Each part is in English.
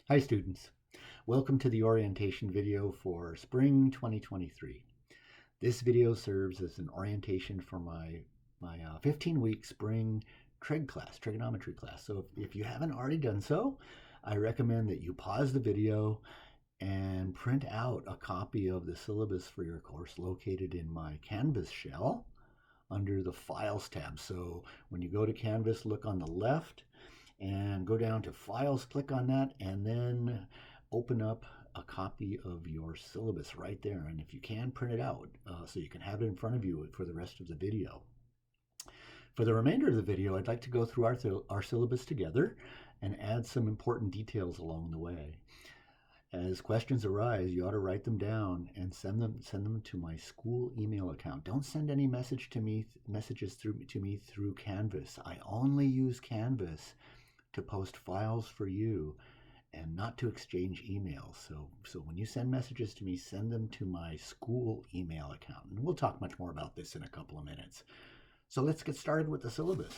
Hi students, welcome to the orientation video for spring 2023. This video serves as an orientation for my 15-week spring trigonometry class. So if you haven't already done so, I recommend that you pause the video and print out a copy of the syllabus for your course located in my Canvas shell under the Files tab. So when you go to Canvas, look on the left and go down to Files, click on that, and then open up a copy of your syllabus right there. And if you can, print it out so you can have it in front of you for the rest of the video. For the remainder of the video, I'd like to go through our syllabus together and add some important details along the way. As questions arise, you ought to write them down and send them to my school email account. Don't send any messages to me through Canvas. I only use Canvas to post files for you and not to exchange emails. So when you send messages to me, send them to my school email account. And we'll talk much more about this in a couple of minutes. So let's get started with the syllabus.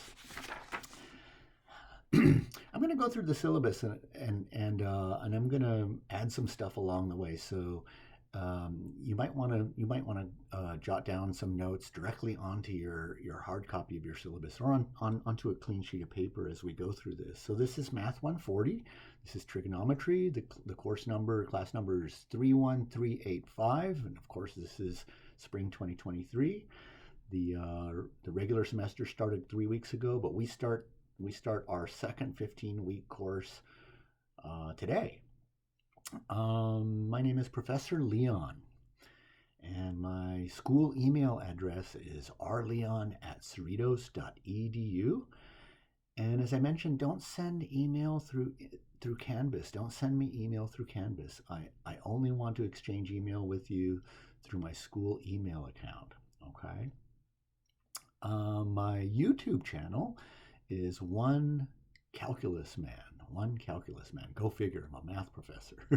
I'm going to go through the syllabus and I'm going to add some stuff along the way. So you might want to jot down some notes directly onto your hard copy of your syllabus or onto a clean sheet of paper as we go through this. So this is Math 140. This is trigonometry. The class number is 31385, and of course this is spring 2023. The regular semester started 3 weeks ago, but we start our second 15-week course today. My name is Professor Leon, and my school email address is rleon@cerritos.edu. And as I mentioned, don't send email through Canvas. Don't send me email through Canvas. I only want to exchange email with you through my school email account, okay? My YouTube channel is One Calculus Man. Go figure, I'm a math professor.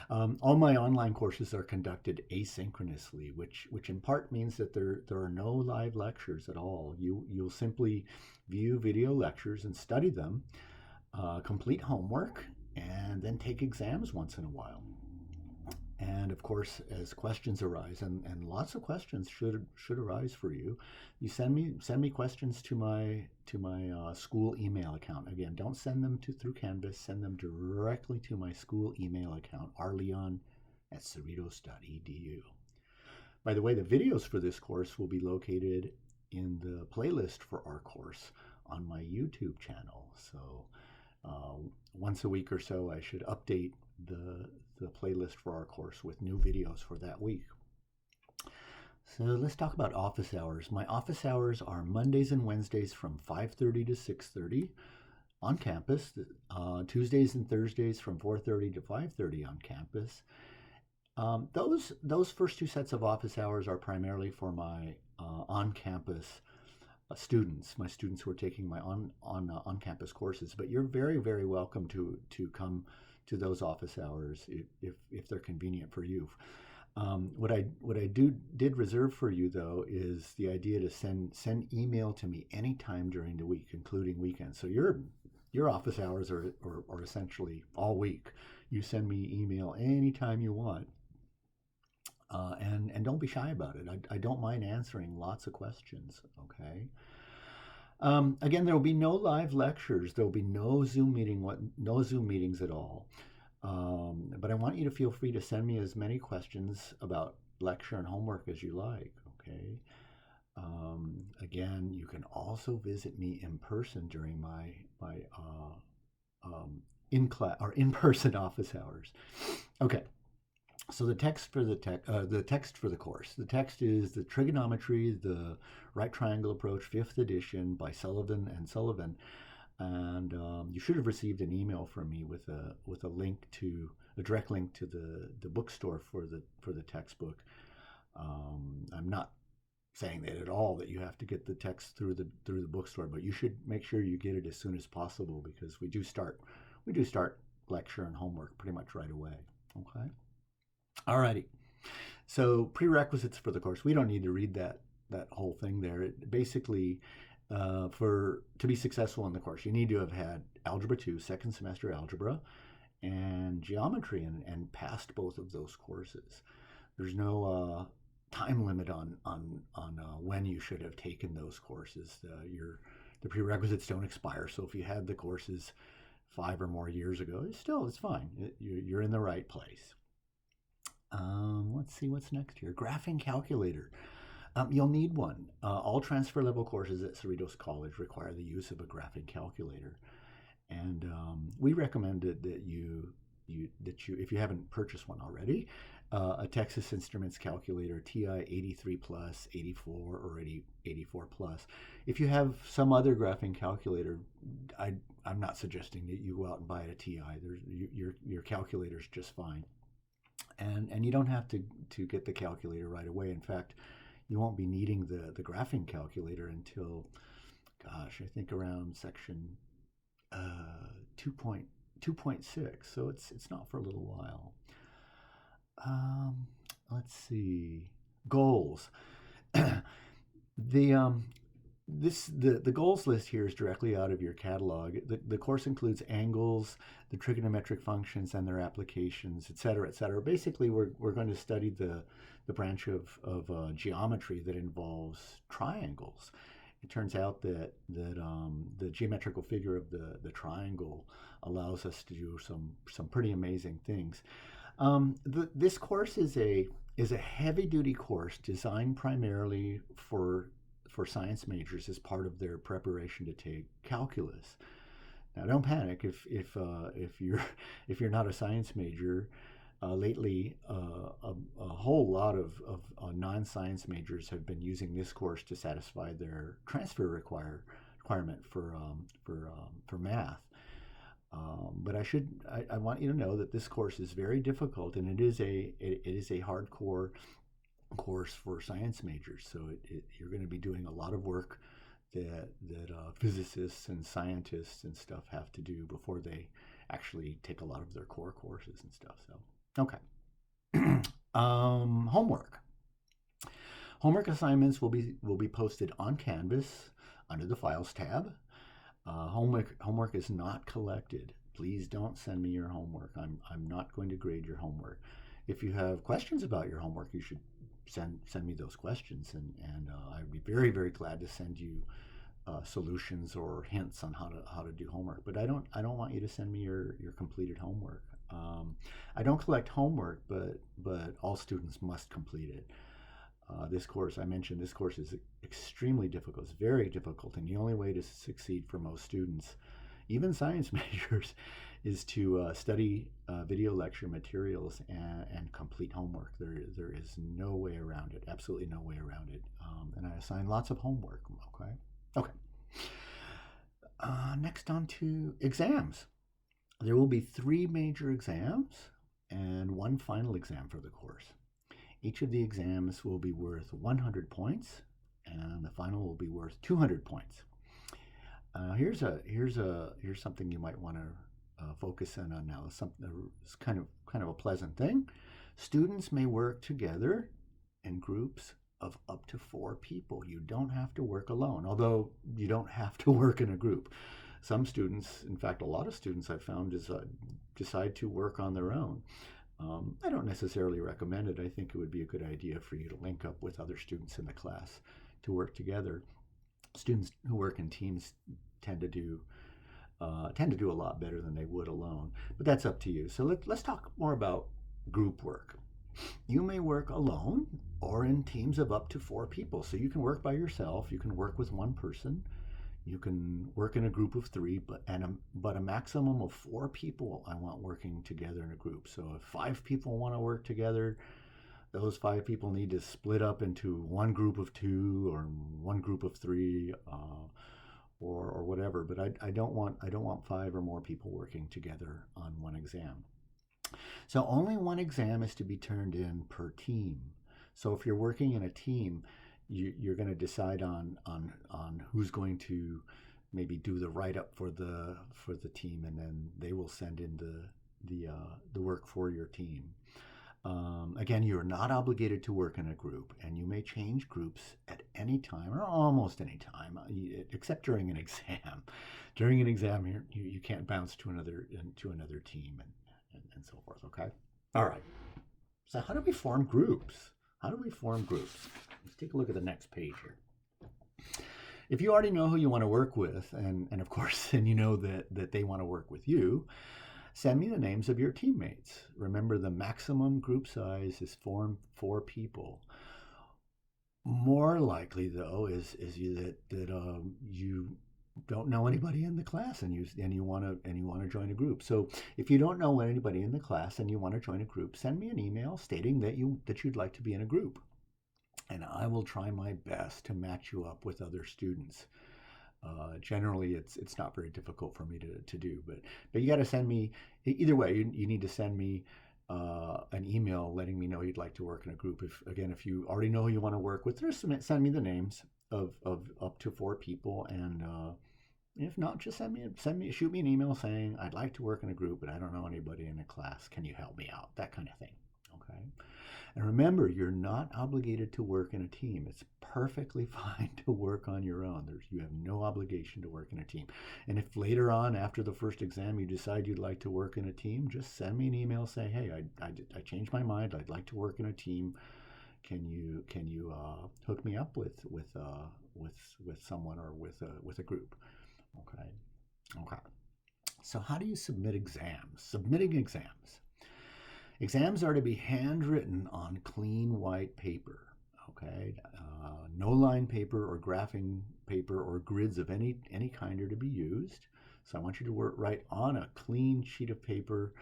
All my online courses are conducted asynchronously, which in part means that there are no live lectures at all. You'll simply view video lectures and study them, complete homework, and then take exams once in a while. And of course, as questions arise, and lots of questions should arise for you, you send me questions to my school email account. Again, don't send them through Canvas. Send them directly to my school email account, rleon@cerritos.edu. By the way, the videos for this course will be located in the playlist for our course on my YouTube channel. So once a week or so, I should update the playlist for our course with new videos for that week. So let's talk about office hours. My office hours are Mondays and Wednesdays from 5:30 to 6:30 on campus. Tuesdays and Thursdays from 4:30 to 5:30 on campus. Those first two sets of office hours are primarily for my on-campus students, my students who are taking my on-campus courses. But you're very, very welcome to come to those office hours if they're convenient for you. What I did reserve for you though is the idea to send email to me anytime during the week, including weekends. So your office hours are essentially all week. You send me email anytime you want, and don't be shy about it. I don't mind answering lots of questions. Okay. Again, there will be no live lectures. There will be no Zoom meetings at all. But I want you to feel free to send me as many questions about lecture and homework as you like. Okay. Again, you can also visit me in person during my in-person office hours. Okay. So the text for the course. The text is the Trigonometry, the Right Triangle Approach, 5th edition by Sullivan and Sullivan, and you should have received an email from me with a direct link to the bookstore for the textbook. I'm not saying that at all that you have to get the text through the bookstore, but you should make sure you get it as soon as possible because we do start lecture and homework pretty much right away. Okay. Alrighty, so prerequisites for the course. We don't need to read that whole thing there. Basically, to be successful in the course, you need to have had Algebra 2, second semester algebra, and geometry and passed both of those courses. There's no time limit on when you should have taken those courses. The prerequisites don't expire. So if you had the courses 5 or more years ago, it's fine. You're in the right place. Let's see what's next here. Graphing calculator. You'll need one. All transfer level courses at Cerritos College require the use of a graphing calculator, and we recommended that if you haven't purchased one already, a Texas Instruments calculator TI 83 plus, 84, or 84 plus. If you have some other graphing calculator, I'm not suggesting that you go out and buy a TI. Your calculator's just fine, and you don't have to get the calculator right away. In fact, you won't be needing the graphing calculator until, gosh, I think around section 2.6. So it's not for a little while. Let's see. Goals. The goals list here is directly out of your catalog. The course includes angles, the trigonometric functions and their applications, et cetera, et cetera. Basically, we're going to study the branch of geometry that involves triangles. It turns out that the geometrical figure of the triangle allows us to do some pretty amazing things. This course is a heavy-duty course designed primarily for science majors as part of their preparation to take calculus. Now, don't panic if you're not a science major. Lately, a whole lot of non-science majors have been using this course to satisfy their transfer requirement for math. But I want you to know that this course is very difficult, and it is a hardcore course for science majors. So you're going to be doing a lot of work that physicists and scientists and stuff have to do before they actually take a lot of their core courses and stuff. So okay. Homework. Homework assignments will be posted on Canvas under the Files tab. Homework is not collected. Please don't send me your homework. I'm not going to grade your homework. If you have questions about your homework, you should send me those questions, and I'd be very, very glad to send you solutions or hints on how to do homework. But I don't want you to send me your completed homework. I don't collect homework, but all students must complete it. This course is extremely difficult. It's very difficult, and the only way to succeed for most students, even science majors, is to study video lecture materials and complete homework. There is no way around it, absolutely no way around it. And I assign lots of homework, okay? Next on to exams. There will be 3 major exams and 1 final exam for the course. Each of the exams will be worth 100 points, and the final will be worth 200 points. Here's something you might want to focus in on now. It's kind of a pleasant thing. Students may work together in groups of up to 4 people. You don't have to work alone, although you don't have to work in a group. Some students, in fact, a lot of students I've found decide to work on their own. I don't necessarily recommend it. I think it would be a good idea for you to link up with other students in the class to work together. Students who work in teams tend to do a lot better than they would alone, but that's up to you. So let's talk more about group work. You may work alone or in teams of up to 4 people. So you can work by yourself. You can work with 1 person. You can work in a group of 3, but a maximum of 4 people I want working together in a group. So if 5 people want to work together, those 5 people need to split up into 1 group of 2 or 1 group of 3, or whatever. But I don't want 5 or more people working together on 1 exam. So only 1 exam is to be turned in per team. So if you're working in a team, you're going to decide on who's going to maybe do the write-up for the team, and then they will send in the work for your team. Again, you're not obligated to work in a group, and you may change groups at any time or almost any time, except during an exam. During an exam, you can't bounce to another team and so forth, okay? All right. So how do we form groups? How do we form groups? Let's take a look at the next page here. If you already know who you want to work with, and of course, and you know that they want to work with you, send me the names of your teammates. Remember, the maximum group size is 4 people. More likely, though, is you that you don't know anybody in the class and you want to join a group. So if you don't know anybody in the class and you want to join a group, send me an email stating that you'd like to be in a group, and I will try my best to match you up with other students. Generally, it's not very difficult for me to do, but you got to send me, either way, you need to send me an email letting me know you'd like to work in a group. If you already know who you want to work with, just send me the names of up to 4 people, and if not, just shoot me an email saying I'd like to work in a group, but I don't know anybody in the class. Can you help me out? That kind of thing. Okay. And remember, you're not obligated to work in a team. It's perfectly fine to work on your own. You have no obligation to work in a team. And if later on, after the first exam, you decide you'd like to work in a team, just send me an email saying, hey, I changed my mind. I'd like to work in a team. Can you hook me up with someone or with a group? Okay. Okay. So how do you submit exams? Submitting exams. Exams are to be handwritten on clean white paper, okay? No line paper or graphing paper or grids of any kind are to be used. So I want you to write on a clean sheet of paper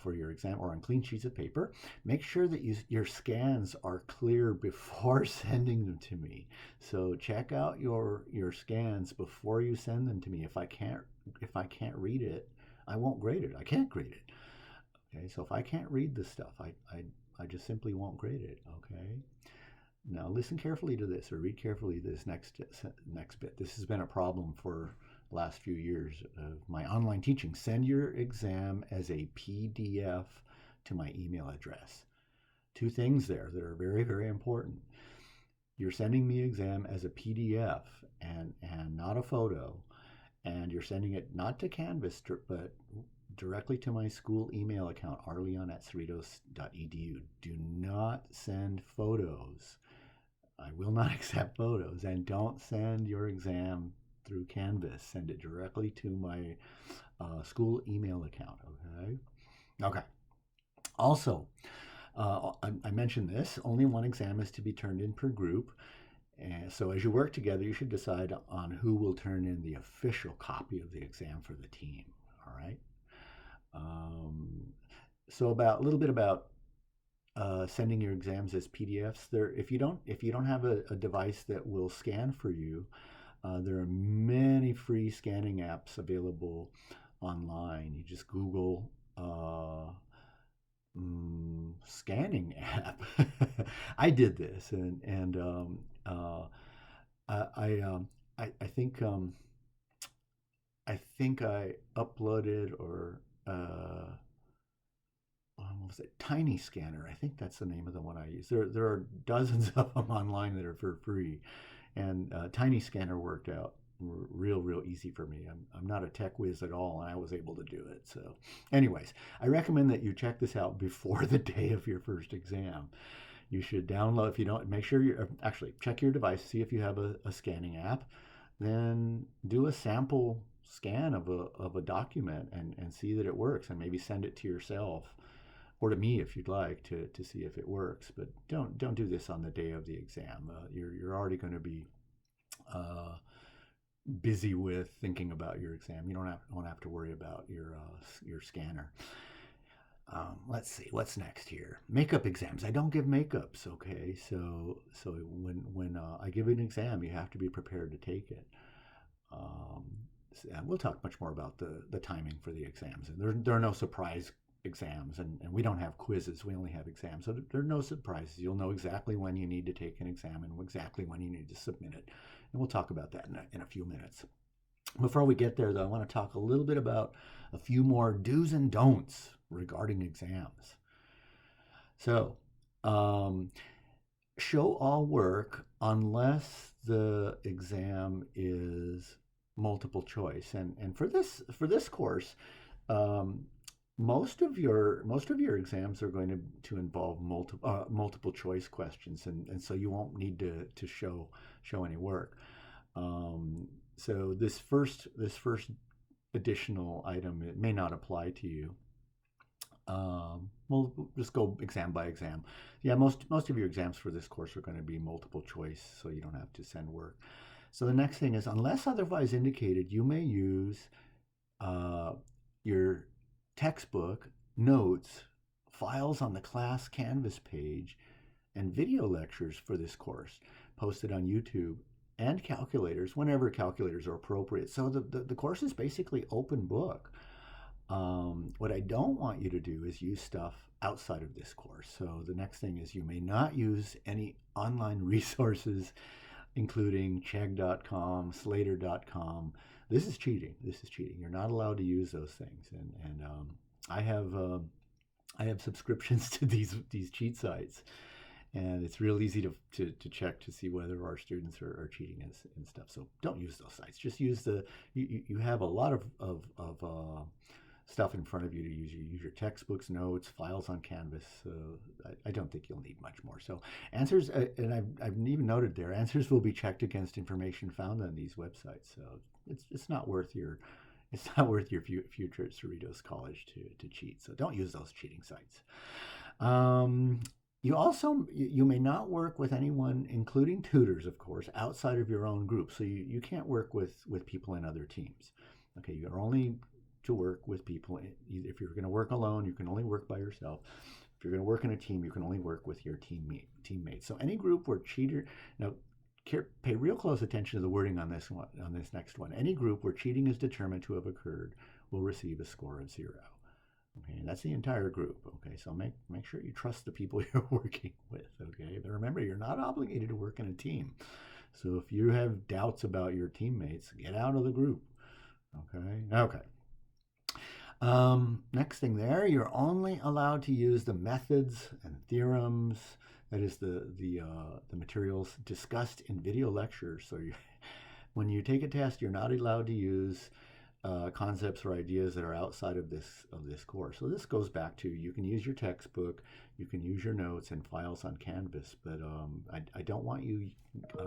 for your exam, or on clean sheets of paper. Make sure that your scans are clear before sending them to me. So check out your scans before you send them to me. If I can't read it, I won't grade it. I can't grade it. Okay, so if I can't read this stuff, I just simply won't grade it, okay? Now listen carefully to this, or read carefully to this next bit. This has been a problem for the last few years of my online teaching. Send your exam as a PDF to my email address. 2 things there that are very, very important. You're sending me exam as a PDF and not a photo, and you're sending it not to Canvas, but directly to my school email account, arleon@cerritos.edu. Do not send photos. I will not accept photos. And don't send your exam through Canvas. Send it directly to my school email account, okay? Okay. Also, I mentioned this, only 1 exam is to be turned in per group. And so as you work together, you should decide on who will turn in the official copy of the exam for the team, all right? So a little bit about sending your exams as PDFs. If you don't have a device that will scan for you, there are many free scanning apps available online. You just Google scanning app. I did this, and I think I uploaded or what was it? Tiny Scanner. I think that's the name of the one I use. There are dozens of them online that are for free, and Tiny Scanner worked out real easy for me. I'm not a tech whiz at all, and I was able to do it. So, anyways, I recommend that you check this out before the day of your first exam. You should download, if you don't, make sure you actually check your device, see if you have a scanning app, then do a sample scan of a document and see that it works, and maybe send it to yourself or to me if you'd like to see if it works. But don't do this on the day of the exam. You're already going to be busy with thinking about your exam. You won't have to worry about your scanner. Let's see what's next here. Makeup exams. I don't give makeups. Okay, so when I give an exam, you have to be prepared to take it. We'll talk much more about the timing for the exams. And there are no surprise exams, and we don't have quizzes. We only have exams, so there are no surprises. You'll know exactly when you need to take an exam and exactly when you need to submit it. And we'll talk about that in a few minutes. Before we get there, though, I want to talk a little bit about a few more do's and don'ts regarding exams. So, show all work unless the exam is multiple choice. And for this course, most of your exams are going to involve multiple choice questions, and so you won't need to show any work. Um, so this first additional item, it may not apply to you. We'll just go exam by exam. Yeah, most of your exams for this course are going to be multiple choice, so you don't have to send work. So the next thing is, unless otherwise indicated, you may use uh, your textbook, notes, files on the class Canvas page, and video lectures for this course posted on YouTube, and calculators whenever calculators are appropriate. So the course is basically open book. What I don't want you to do is use stuff outside of this course. So the next thing is, you may not use any online resources, including Chegg.com, Slater.com. This is cheating. This is cheating. You're not allowed to use those things. And I have I have subscriptions to these cheat sites, and it's real easy to check to see whether our students are cheating and stuff. So don't use those sites. Just use you have a lot of stuff in front of you to use. You use your textbooks, notes, files on Canvas. I don't think you'll need much more. So answers, and I've even noted there, answers will be checked against information found on these websites. So it's not worth your future at Cerritos College to cheat. So don't use those cheating sites. You may not work with anyone, including tutors, of course, outside of your own group. So you can't work with people in other teams. Okay, you're only to work with people. If you're going to work alone, you can only work by yourself. If you're going to work in a team, you can only work with your teammates. So any group where now pay real close attention to the wording on this next one. Any group where cheating is determined to have occurred will receive a score of 0. Okay, and that's the entire group. Okay, so make sure you trust the people you're working with. Okay, but remember, you're not obligated to work in a team. So if you have doubts about your teammates, get out of the group. Okay. Next thing there, you're only allowed to use the methods and theorems, that is the materials discussed in video lectures. So when you take a test, you're not allowed to use concepts or ideas that are outside of this course. So this goes back to, you can use your textbook, you can use your notes and files on Canvas, but I don't want you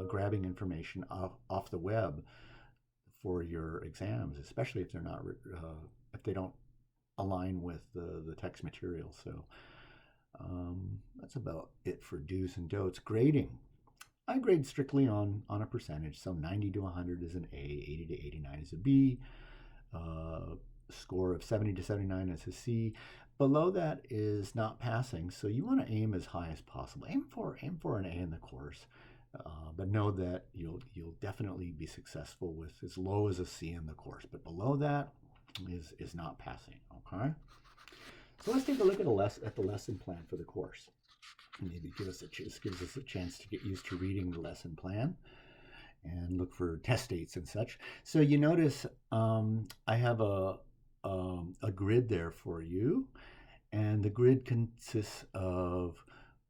grabbing information off the web for your exams, especially if they don't align with the text material. So that's about it for do's and don'ts. Grading. I grade strictly on a percentage. So 90 to 100 is an A, 80 to 89 is a B, score of 70 to 79 is a C. Below that is not passing. So you want to aim as high as possible. Aim for an A in the course. But know that you'll definitely be successful with as low as a C in the course. But below that is not passing. Okay. So let's take a look at the lesson plan for the course. Maybe gives us a chance to get used to reading the lesson plan and look for test dates and such. So you notice I have a grid there for you, and the grid consists of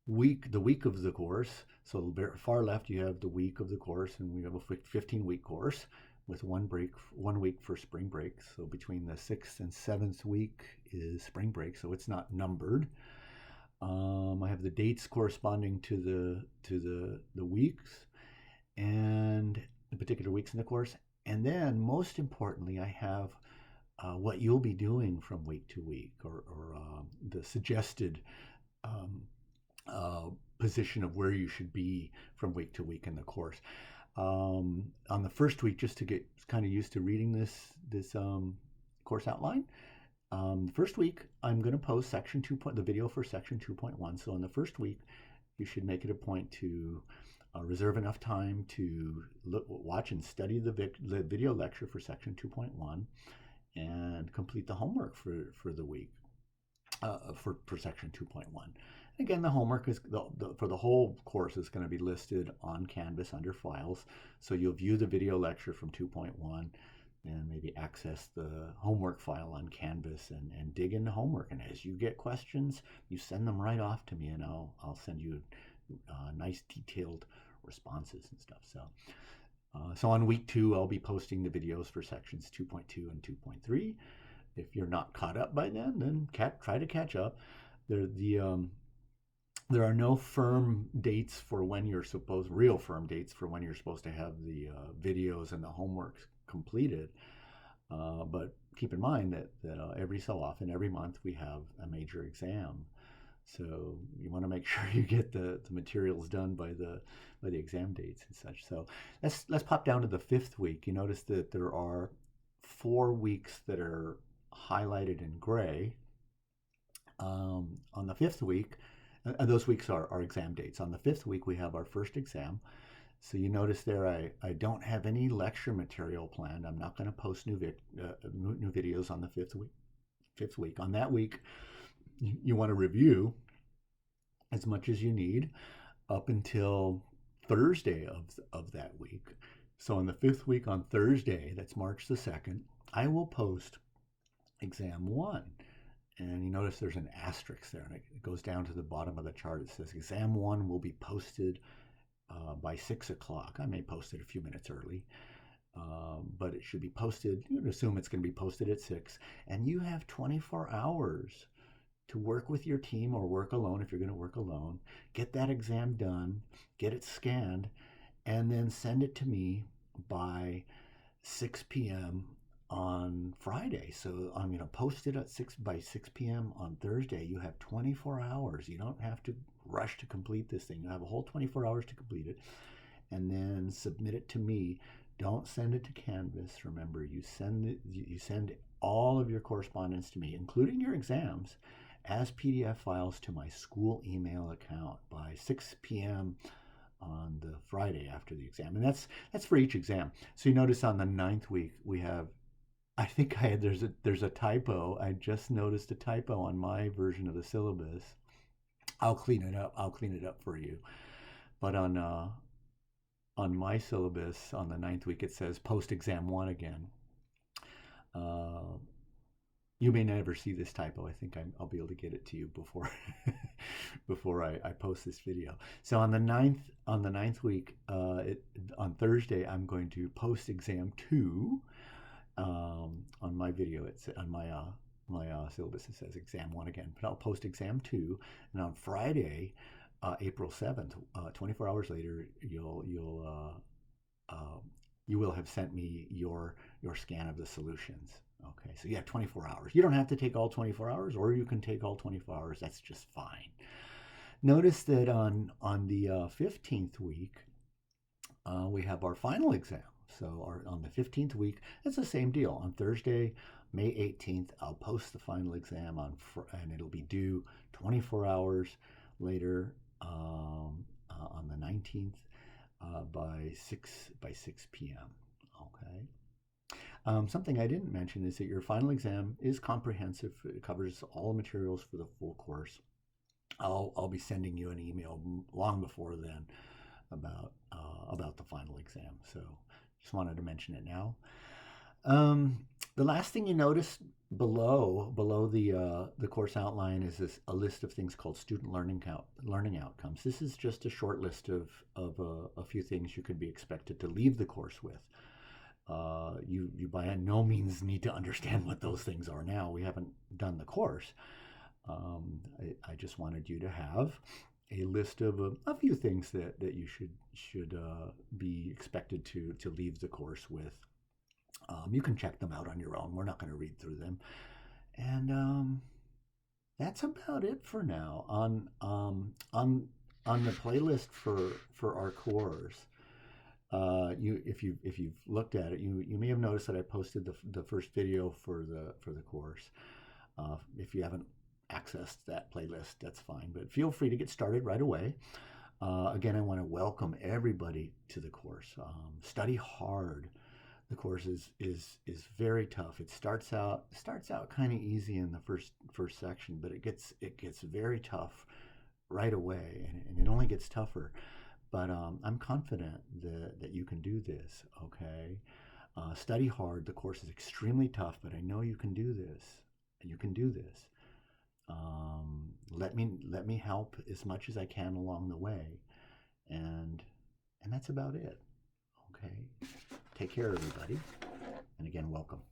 the week of the course. So far left you have the week of the course, and we have a 15-week course with 1 week for spring break. So between the 6th and 7th week is spring break, so it's not numbered. I have the dates corresponding to the weeks and the particular weeks in the course. And then most importantly, I have what you'll be doing from week to week, or the suggested position of where you should be from week to week in the course. On the first week, just to get kind of used to reading this course outline, the first week I'm going to post the video for section 2.1. So in the first week, you should make it a point to reserve enough time to watch and study the video lecture for section 2.1 and complete the homework for the week for section 2.1. Again, the homework is for the whole course is going to be listed on Canvas under Files. So you'll view the video lecture from 2.1 and maybe access the homework file on Canvas and dig into homework. And as you get questions, you send them right off to me, and I'll send you nice detailed responses and stuff. So on week 2, I'll be posting the videos for sections 2.2 and 2.3. If you're not caught up by then try to catch up. There are no firm dates for when you're supposed, real firm dates for when you're supposed to have the videos and the homework completed. But keep in mind that every so often, every month, we have a major exam. So you want to make sure you get the materials done by the exam dates and such. So let's pop down to the 5th week. You notice that there are 4 weeks that are highlighted in gray. On the 5th week, those weeks are exam dates. On the 5th week, we have our first exam. So you notice there I don't have any lecture material planned. I'm not going to post new videos on the 5th week. On that week, you want to review as much as you need up until Thursday of that week. So on the 5th week on Thursday, that's March the 2nd, I will post exam 1. And you notice there's an asterisk there, and it goes down to the bottom of the chart. It says exam 1 will be posted by 6 o'clock. I may post it a few minutes early, but it should be posted. You can assume it's going to be posted at 6. And you have 24 hours to work with your team or work alone if you're going to work alone. Get that exam done, get it scanned, and then send it to me by 6 p.m. on Friday. So I'm going to post it at 6 p.m. on Thursday. You have 24 hours. You don't have to rush to complete this thing. You have a whole 24 hours to complete it, and then submit it to me. Don't send it to Canvas. Remember, you send all of your correspondence to me, including your exams, as PDF files to my school email account by 6 p.m. on the Friday after the exam. And that's for each exam. So you notice on the 9th week we have, I think there's a typo. I just noticed a typo on my version of the syllabus. I'll clean it up for you. But on my syllabus on the 9th week, it says post exam 1 again. You may never see this typo. I think I'll be able to get it to you before before I post this video. So on the 9th week, on Thursday, I'm going to post exam 2. On my video, it's on my syllabus. It says exam 1 again, but I'll post exam 2, and on Friday, April 7th, 24 hours later, you will have sent me your scan of the solutions. Okay, so you have 24 hours. You don't have to take all 24 hours, or you can take all 24 hours. That's just fine. Notice that on the 15th week, we have our final exam. So on the 15th week, it's the same deal. On Thursday, May 18th, I'll post the final exam and it'll be due 24 hours later on the 19th by 6 p.m. Okay. Something I didn't mention is that your final exam is comprehensive. It covers all the materials for the full course. I'll be sending you an email long before then about the final exam. So just wanted to mention it now. The last thing you notice below the course outline is a list of things called student learning outcomes. This is just a short list of a few things you could be expected to leave the course with. You by no means need to understand what those things are now. We haven't done the course. I just wanted you to have a list of a few things that you should be expected to leave the course with. You can check them out on your own. We're not going to read through them. And that's about it for now. On the playlist for our course, if you've looked at it, you may have noticed that I posted the first video for the course. If you haven't accessed that playlist, that's fine, but feel free to get started right away. Again, I want to welcome everybody to the course. Study hard. The course is very tough. It starts out kind of easy in the first section, but it gets very tough right away, and it only gets tougher. But I'm confident that you can do this. Okay, study hard. The course is extremely tough, but I know you can do this. You can do this. Let me help as much as I can along the way, and that's about it. Okay, take care, everybody, and again, welcome.